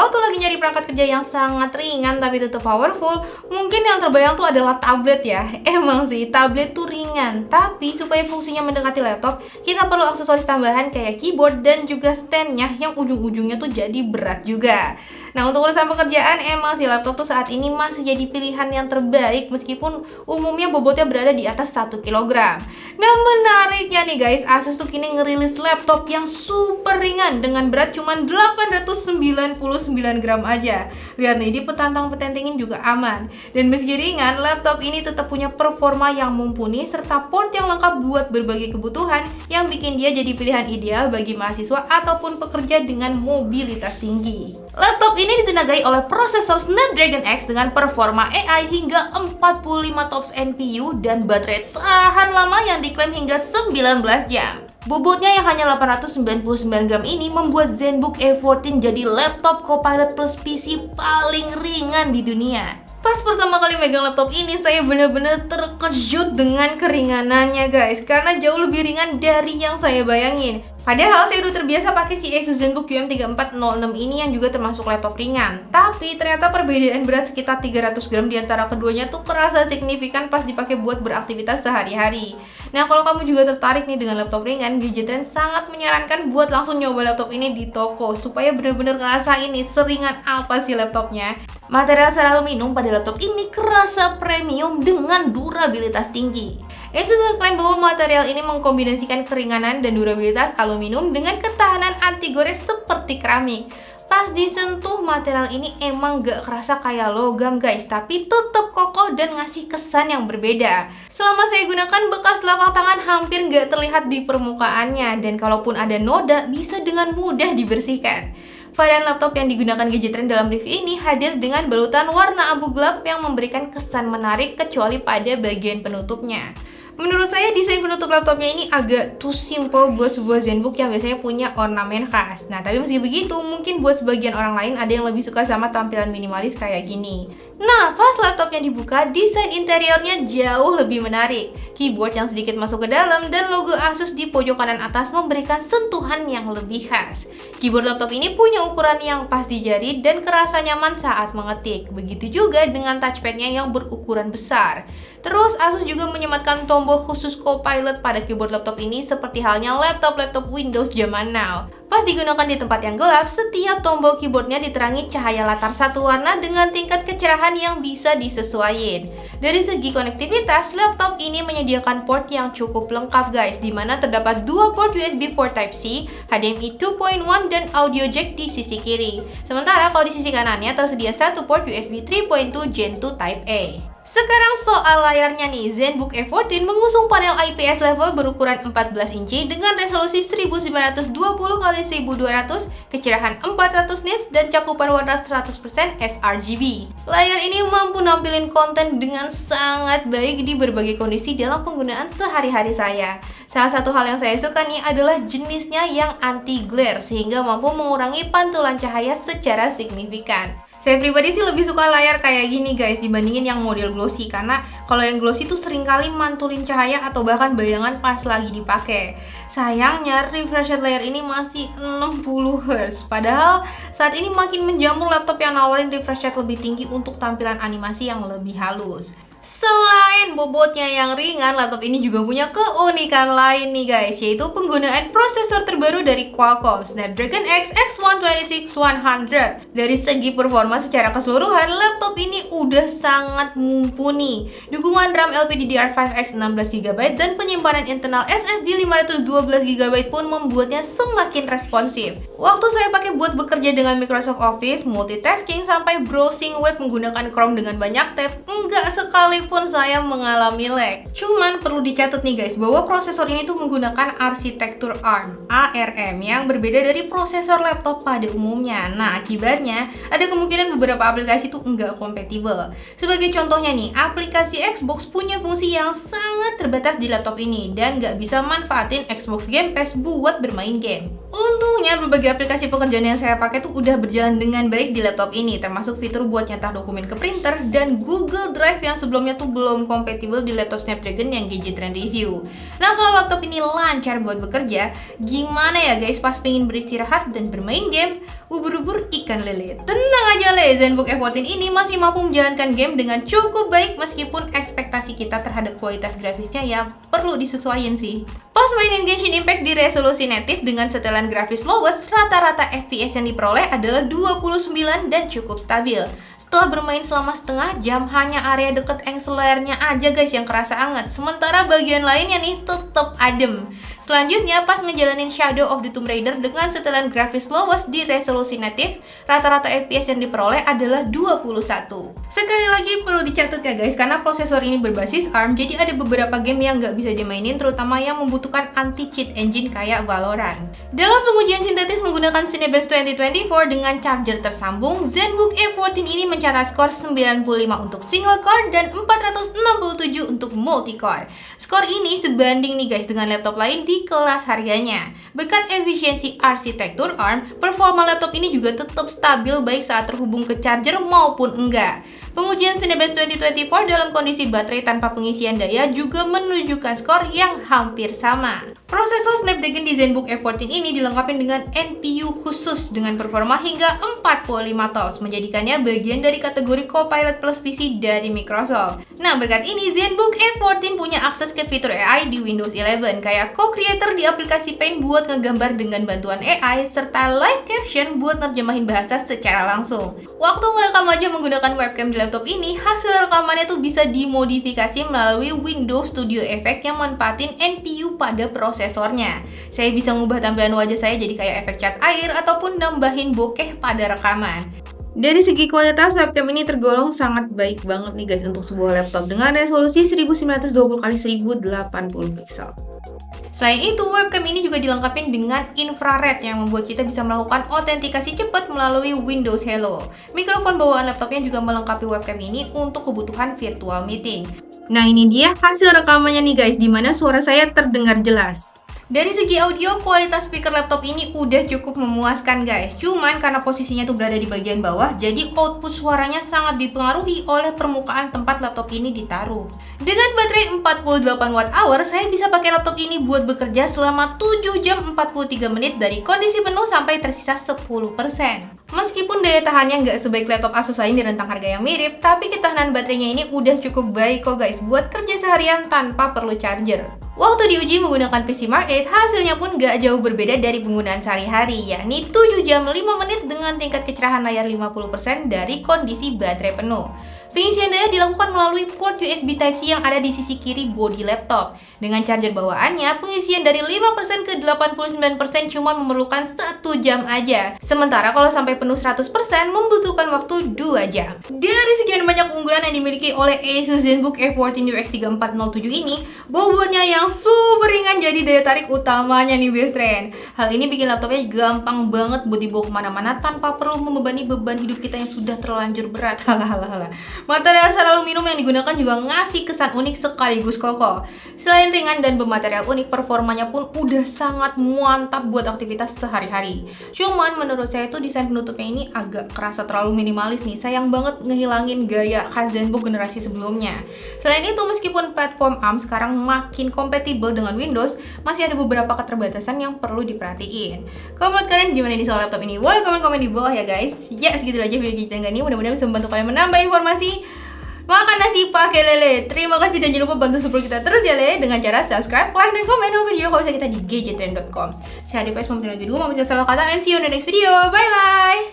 waktu lagi nyari perangkat kerja yang sangat ringan tapi tetap powerful, mungkin yang terbayang tuh adalah tablet ya. Emang sih, tablet tuh ringan, tapi supaya fungsinya mendekati laptop, kita perlu aksesoris tambahan kayak keyboard dan juga standnya yang ujung-ujungnya tuh jadi berat juga. Nah, untuk urusan pekerjaan, emang sih laptop tuh saat ini masih jadi pilihan yang terbaik meskipun umumnya bobotnya berada di atas 1 kg. Nah, menariknya nih guys, Asus tuh kini ngerilis laptop yang super ringan dengan berat cuma 899 gram aja. Lihat nih, dipetantang-petentengin juga aman. Dan meski ringan, laptop ini tetap punya performa yang mumpuni serta port yang lengkap buat berbagai kebutuhan yang bikin dia jadi pilihan ideal bagi mahasiswa ataupun pekerja dengan mobilitas tinggi. Laptop ini ditenagai oleh prosesor Snapdragon X dengan performa AI hingga 45 TOPS NPU dan baterai tahan lama yang diklaim hingga 19 jam. Bobotnya yang hanya 899 gram ini membuat ZenBook E14 jadi laptop Copilot Plus PC paling ringan di dunia. Pas pertama kali megang laptop ini, saya benar-benar terkejut dengan keringanannya guys, karena jauh lebih ringan dari yang saya bayangin. Padahal saya udah terbiasa pakai si Asus ZenBook QM3406 ini yang juga termasuk laptop ringan. Tapi ternyata perbedaan berat sekitar 300 gram di antara keduanya tuh kerasa signifikan pas dipakai buat beraktivitas sehari-hari. Nah, kalau kamu juga tertarik nih dengan laptop ringan, Gadgetrend sangat menyarankan buat langsung nyoba laptop ini di toko supaya benar-benar ngerasain nih seringan apa sih laptopnya. Material serat aluminium pada laptop ini kerasa premium dengan durabilitas tinggi. Asus mengklaim bahwa material ini mengkombinasikan keringanan dan durabilitas aluminium dengan ketahanan anti gores seperti keramik. Pas disentuh, material ini emang gak kerasa kayak logam guys, tapi tetap kokoh dan ngasih kesan yang berbeda. Selama saya gunakan, bekas telapak tangan hampir gak terlihat di permukaannya, dan kalaupun ada noda bisa dengan mudah dibersihkan. Varian laptop yang digunakan Gadgetrend dalam review ini hadir dengan balutan warna abu gelap yang memberikan kesan menarik kecuali pada bagian penutupnya. Menurut saya desain penutup laptopnya ini agak too simple buat sebuah ZenBook yang biasanya punya ornamen khas. Nah, tapi meski begitu, mungkin buat sebagian orang lain ada yang lebih suka sama tampilan minimalis kayak gini. Nah, pas laptopnya dibuka, desain interiornya jauh lebih menarik. Keyboard yang sedikit masuk ke dalam dan logo Asus di pojok kanan atas memberikan sentuhan yang lebih khas. Keyboard laptop ini punya ukuran yang pas di jari dan kerasa nyaman saat mengetik. Begitu juga dengan touchpadnya yang berukuran besar. Terus Asus juga menyematkan tombol khusus Copilot pada keyboard laptop ini seperti halnya laptop-laptop Windows zaman now. Pas digunakan di tempat yang gelap, setiap tombol keyboardnya diterangi cahaya latar satu warna dengan tingkat kecerahan yang bisa disesuaikan. Dari segi konektivitas, laptop ini menyediakan port yang cukup lengkap guys, di mana terdapat dua port USB 4 Type-C, HDMI 2.1 dan audio jack di sisi kiri. Sementara kalau di sisi kanannya tersedia satu port USB 3.2 Gen 2 Type-A. Sekarang soal layarnya nih, ZenBook E14 mengusung panel IPS level berukuran 14 inci dengan resolusi 1920x1200, kecerahan 400 nits dan cakupan warna 100% sRGB. Layar ini mampu nampilin konten dengan sangat baik di berbagai kondisi dalam penggunaan sehari-hari saya. Salah satu hal yang saya suka nih adalah jenisnya yang anti glare sehingga mampu mengurangi pantulan cahaya secara signifikan. Saya pribadi sih lebih suka layar kayak gini guys dibandingin yang model glossy, karena kalau yang glossy tuh seringkali mantulin cahaya atau bahkan bayangan pas lagi dipakai. Sayangnya refresh rate layar ini masih 60 Hz. Padahal saat ini makin menjamur laptop yang nawarin refresh rate lebih tinggi untuk tampilan animasi yang lebih halus. Selain bobotnya yang ringan, laptop ini juga punya keunikan lain nih guys, yaitu penggunaan prosesor terbaru dari Qualcomm, Snapdragon X X126-100. Dari segi performa secara keseluruhan, laptop ini udah sangat mumpuni. Dukungan RAM LPDDR5X 16GB dan penyimpanan internal SSD 512GB pun membuatnya semakin responsif. Waktu saya pakai buat bekerja dengan Microsoft Office, multitasking sampai browsing web menggunakan Chrome dengan banyak tab, enggak sekali pun saya mengalami lag. Cuman perlu dicatat nih guys, bahwa prosesor ini tuh menggunakan arsitektur ARM yang berbeda dari prosesor laptop pada umumnya. Nah, akibatnya ada kemungkinan beberapa aplikasi tuh enggak kompatibel. Sebagai contohnya nih, aplikasi Xbox punya fungsi yang sangat terbatas di laptop ini dan nggak bisa manfaatin Xbox Game Pass buat bermain game. Untuk Untungnya berbagai aplikasi pekerjaan yang saya pakai tuh udah berjalan dengan baik di laptop ini, termasuk fitur buat nyetak dokumen ke printer dan Google Drive yang sebelumnya tuh belum kompatibel di laptop Snapdragon yang Gadget Trend review. Nah, kalau laptop ini lancar buat bekerja, gimana ya guys pas pengen beristirahat dan bermain game? Ubur-ubur ikan lele. Tenang aja le, ZenBook F14 ini masih mampu menjalankan game dengan cukup baik meskipun ekspektasi kita terhadap kualitas grafisnya ya perlu disesuaikan sih. Pas mainin Genshin Impact di resolusi native dengan setelan grafis lowest, rata-rata FPS yang diperoleh adalah 29 dan cukup stabil. Setelah bermain selama setengah jam, hanya area deket angle layarnya aja guys yang kerasa hangat, sementara bagian lainnya nih tetep adem. Selanjutnya, pas ngejalanin Shadow of the Tomb Raider dengan setelan grafis lowest di resolusi native, rata-rata FPS yang diperoleh adalah 21. Sekali lagi perlu dicatat ya guys, karena prosesor ini berbasis ARM, jadi ada beberapa game yang nggak bisa dimainin, terutama yang membutuhkan anti-cheat engine kayak Valorant. Dalam pengujian sintetis menggunakan Cinebench 2024 dengan charger tersambung, ZenBook F14 ini mencatat skor 95 untuk single core dan 467 untuk multi-core. Skor ini sebanding nih guys dengan laptop lain di kelas harganya. Berkat efisiensi arsitektur ARM, performa laptop ini juga tetap stabil baik saat terhubung ke charger maupun enggak. Pengujian Cinebench 2024 dalam kondisi baterai tanpa pengisian daya juga menunjukkan skor yang hampir sama. Prosesor Snapdragon di ZenBook F14 ini dilengkapi dengan NPU khusus dengan performa hingga 45 TOS, menjadikannya bagian dari kategori Copilot Plus PC dari Microsoft. Nah, berkat ini ZenBook F14 punya akses ke fitur AI di Windows 11 kayak Co-Creator di aplikasi Paint buat ngegambar dengan bantuan AI serta Live Caption buat nerjemahin bahasa secara langsung. Waktu merekam wajah menggunakan webcam di laptop ini, hasil rekamannya tuh bisa dimodifikasi melalui Windows Studio Effect yang manfaatin NPU pada prosesornya. Saya bisa mengubah tampilan wajah saya jadi kayak efek cat air ataupun nambahin bokeh pada rekaman. Dari segi kualitas, webcam ini tergolong sangat baik banget nih guys untuk sebuah laptop dengan resolusi 1920x1080 pixel. Selain itu, webcam ini juga dilengkapi dengan infrared yang membuat kita bisa melakukan autentikasi cepat melalui Windows Hello. Mikrofon bawaan laptopnya juga melengkapi webcam ini untuk kebutuhan virtual meeting. Nah, ini dia hasil rekamannya nih guys, dimana suara saya terdengar jelas. Dari segi audio, kualitas speaker laptop ini udah cukup memuaskan guys. Cuman karena posisinya tuh berada di bagian bawah, jadi output suaranya sangat dipengaruhi oleh permukaan tempat laptop ini ditaruh. Dengan baterai 48 Wh, saya bisa pakai laptop ini buat bekerja selama 7 jam 43 menit dari kondisi penuh sampai tersisa 10%. Meskipun daya tahannya nggak sebaik laptop Asus lain di rentang harga yang mirip, tapi ketahanan baterainya ini udah cukup baik kok guys buat kerja seharian tanpa perlu charger. Waktu diuji menggunakan PC Mark 8, hasilnya pun gak jauh berbeda dari penggunaan sehari-hari, yakni 7 jam 5 menit dengan tingkat kecerahan layar 50% dari kondisi baterai penuh. Pengisian daya dilakukan melalui port USB Type-C yang ada di sisi kiri bodi laptop. Dengan charger bawaannya, pengisian dari 5% ke 89% cuma memerlukan 1 jam aja. Sementara kalau sampai penuh 100% membutuhkan waktu 2 jam. Dari sekian banyak keunggulan yang dimiliki oleh Asus ZenBook F14 UX 3407 ini, bobotnya yang super ringan jadi daya tarik utamanya nih best friend. Hal ini bikin laptopnya gampang banget buat dibawa kemana-mana tanpa perlu membebani beban hidup kita yang sudah terlanjur berat. Hahaha. Material dasar aluminium yang digunakan juga ngasih kesan unik sekaligus kokoh. Selain ringan dan bermaterial unik, performanya pun udah sangat mantap buat aktivitas sehari-hari. Cuman menurut saya tuh desain penutupnya ini agak kerasa terlalu minimalis nih, sayang banget ngehilangin gaya khas ZenBook generasi sebelumnya. Selain itu, meskipun platform ARM sekarang makin kompatibel dengan Windows, masih ada beberapa keterbatasan yang perlu diperhatiin. Kalau menurut kalian gimana nih soal laptop ini? Boleh komen-komen di bawah ya guys. Ya, segitu aja video kita kali ini, mudah-mudahan bisa membantu kalian menambah informasi makan nasi pakai lele. Terima kasih dan jangan lupa bantu support kita terus ya le dengan cara subscribe, like, dan komen video kalau bisa kita di gadgettrend.com. Saya Adi PS, mau salah kata, and see you in the next video. Bye bye.